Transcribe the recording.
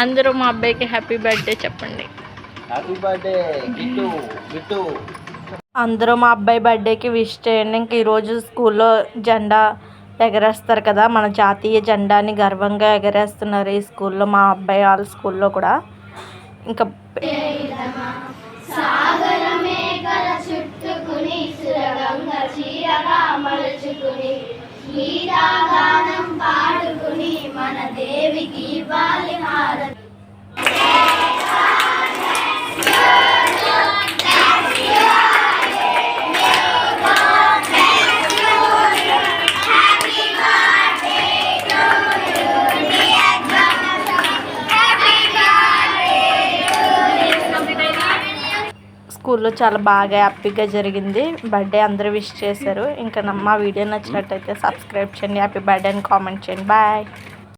అందరూ మా అబ్బాయికి హ్యాపీ బర్త్డే చెప్పండి. హ్యాపీ బర్త్డే గిట్టు గిట్టు. అందరూ మా అబ్బాయి బర్త్డేకి విష్ చేయండి. ఇంక ఈరోజు స్కూల్లో జెండా ఎగరేస్తారు కదా, మన జాతీయ జెండాని గర్వంగా ఎగరేస్తున్నారు ఈ స్కూల్లో, మా అబ్బాయి వాళ్ళ స్కూల్లో కూడా. ఇంకా మన దేవికి స్కూల్లో చాలా బాగా హ్యాపీగా జరిగింది బర్త్డే. అందరూ విష్ చేశారు. ఇంకా మా వీడియో నచ్చినట్టయితే సబ్స్క్రైబ్ చేయండి, హ్యాపీ బర్త్డే అని కామెంట్ చేయండి. బాయ్.